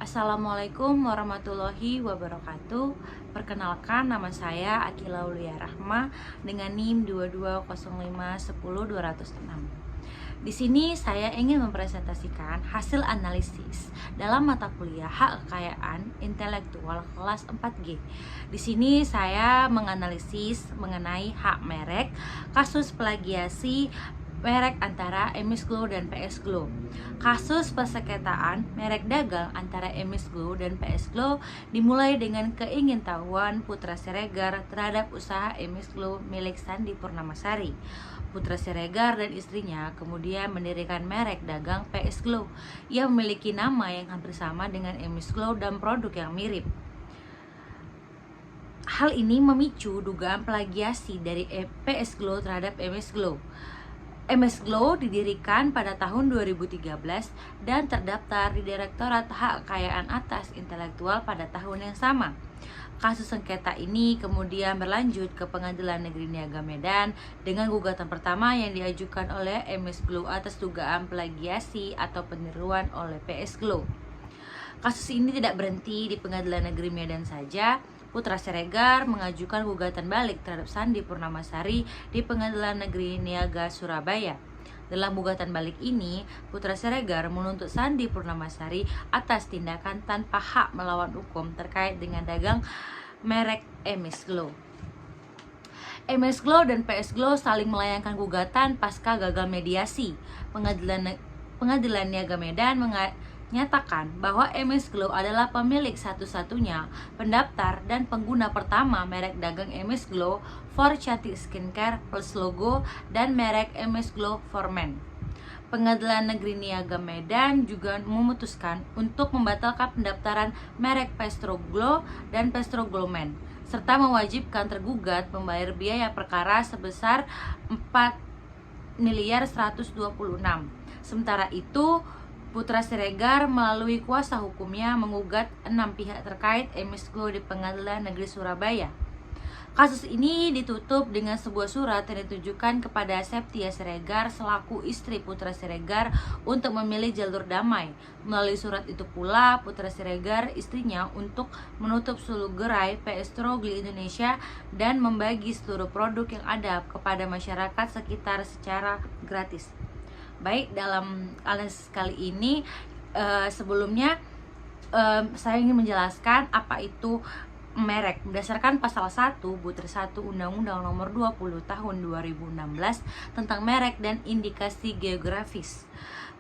Assalamualaikum warahmatullahi wabarakatuh. Perkenalkan, nama saya Akila Aulia Rahma dengan NIM 2205110206. Di sini saya ingin mempresentasikan hasil analisis dalam mata kuliah Hak Kekayaan Intelektual kelas 4G. Di sini saya menganalisis mengenai hak merek, kasus plagiasi merek antara Emis Glow dan PS Glow. Kasus persengketaan merek dagang antara Emis Glow dan PS Glow dimulai dengan keingintahuan Putra Siregar terhadap usaha Emis Glow milik Sandi Purnamasari. Putra Siregar dan istrinya kemudian mendirikan merek dagang PS Glow yang memiliki nama yang hampir sama dengan Emis Glow dan produk yang mirip. Hal ini memicu dugaan plagiasi dari PS Glow terhadap Emis Glow. Emis Glow didirikan pada tahun 2013 dan terdaftar di Direktorat Hak Kekayaan Atas Intelektual pada tahun yang sama. Kasus sengketa ini kemudian berlanjut ke Pengadilan Negeri Niaga Medan dengan gugatan pertama yang diajukan oleh Emis Glow atas dugaan plagiasi atau peniruan oleh PS Glow. Kasus ini tidak berhenti di Pengadilan Negeri Medan saja. Putra Siregar mengajukan gugatan balik terhadap Sandi Purnamasari di Pengadilan Negeri Niaga Surabaya. Dalam gugatan balik ini, Putra Siregar menuntut Sandi Purnamasari atas tindakan tanpa hak melawan hukum terkait dengan dagang merek Emis Glow. Emis Glow dan PS Glow saling melayangkan gugatan pasca gagal mediasi. Pengadilan Niaga Medan nyatakan bahwa Emis Glow adalah pemilik satu-satunya pendaftar dan pengguna pertama merek dagang Emis Glow for Cantik Skincare plus logo dan merek Emis Glow for Men. Pengadilan Negeri Niaga Medan juga memutuskan untuk membatalkan pendaftaran merek Pestro Glow dan Pestro Glow Men serta mewajibkan tergugat membayar biaya perkara sebesar 4.126. Sementara itu, Putra Siregar melalui kuasa hukumnya menggugat 6 pihak terkait Emis Glow di Pengadilan Negeri Surabaya. Kasus ini ditutup dengan sebuah surat yang ditujukan kepada Septia Siregar selaku istri Putra Siregar untuk memilih jalur damai. Melalui surat itu pula Putra Siregar istrinya untuk menutup seluruh gerai Pestro Glow Indonesia dan membagi seluruh produk yang ada kepada masyarakat sekitar secara gratis. Baik, dalam analisis kali ini sebelumnya saya ingin menjelaskan apa itu merek. Berdasarkan pasal 1 butir 1 Undang-Undang Nomor 20 Tahun 2016 tentang merek dan indikasi geografis.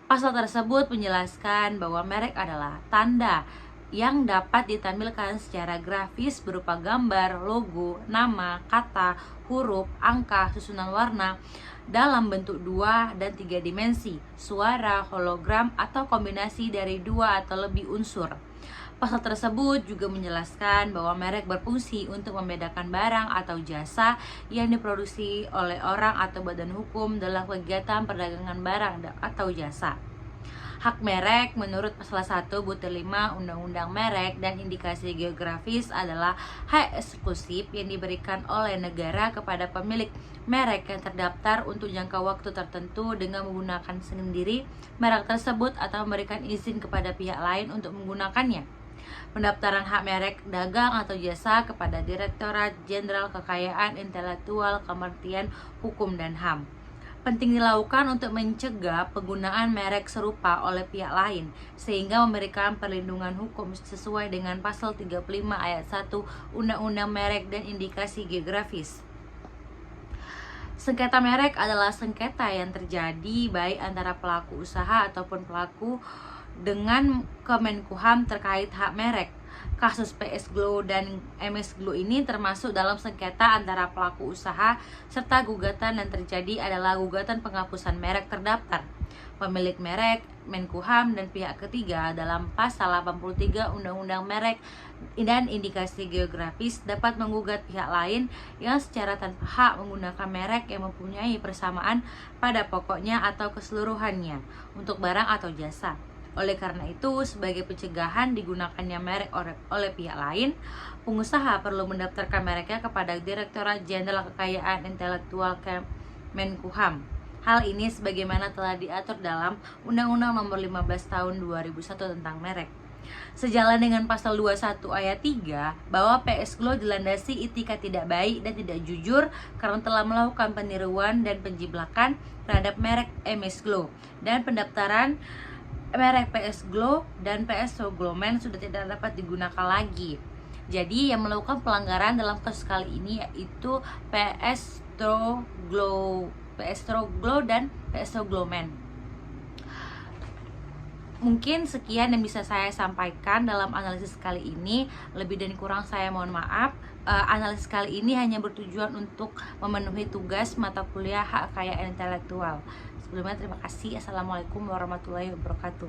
Pasal tersebut menjelaskan bahwa merek adalah tanda yang dapat ditampilkan secara grafis berupa gambar, logo, nama, kata, huruf, angka, susunan warna dalam bentuk 2 dan 3 dimensi, suara, hologram, atau kombinasi dari 2 atau lebih unsur. Pasal tersebut juga menjelaskan bahwa merek berfungsi untuk membedakan barang atau jasa yang diproduksi oleh orang atau badan hukum dalam kegiatan perdagangan barang atau jasa. Hak merek menurut pasal 1 butir 5 Undang-Undang Merek dan Indikasi Geografis adalah hak eksklusif yang diberikan oleh negara kepada pemilik merek yang terdaftar untuk jangka waktu tertentu dengan menggunakan sendiri merek tersebut atau memberikan izin kepada pihak lain untuk menggunakannya. Pendaftaran hak merek dagang atau jasa kepada Direktorat Jenderal Kekayaan Intelektual Kementerian Hukum dan HAM penting dilakukan untuk mencegah penggunaan merek serupa oleh pihak lain sehingga memberikan perlindungan hukum sesuai dengan pasal 35 ayat 1 Undang-Undang Merek dan Indikasi Geografis. Sengketa merek adalah sengketa yang terjadi baik antara pelaku usaha ataupun pelaku dengan Kemenkumham terkait hak merek. Kasus PS Glow dan Emis Glow ini termasuk dalam sengketa antara pelaku usaha serta gugatan yang terjadi adalah gugatan penghapusan merek terdaftar. Pemilik merek, Menkumham, dan pihak ketiga dalam pasal 83 Undang-Undang Merek dan Indikasi Geografis dapat menggugat pihak lain yang secara tanpa hak menggunakan merek yang mempunyai persamaan pada pokoknya atau keseluruhannya untuk barang atau jasa. Oleh karena itu, sebagai pencegahan digunakannya merek oleh pihak lain, pengusaha perlu mendaftarkan mereknya kepada Direktorat Jenderal Kekayaan Intelektual Kemenkumham. Hal ini sebagaimana telah diatur dalam Undang-Undang Nomor 15 Tahun 2001 tentang merek. Sejalan dengan pasal 21 ayat 3 bahwa PS Glow dilandasi etika tidak baik dan tidak jujur karena telah melakukan peniruan dan penjiblakan terhadap merek MS Glow, dan pendaftaran merek PS Glow dan PS Tro Glow Men sudah tidak dapat digunakan lagi. Jadi yang melakukan pelanggaran dalam kasus kali ini yaitu PS Tro Glow dan PS Tro Glow Men. Mungkin sekian yang bisa saya sampaikan dalam analisis kali ini. Lebih dan kurang saya mohon maaf. Analisis kali ini hanya bertujuan untuk memenuhi tugas mata kuliah hak kekayaan intelektual. Sebelumnya terima kasih. Assalamualaikum warahmatullahi wabarakatuh.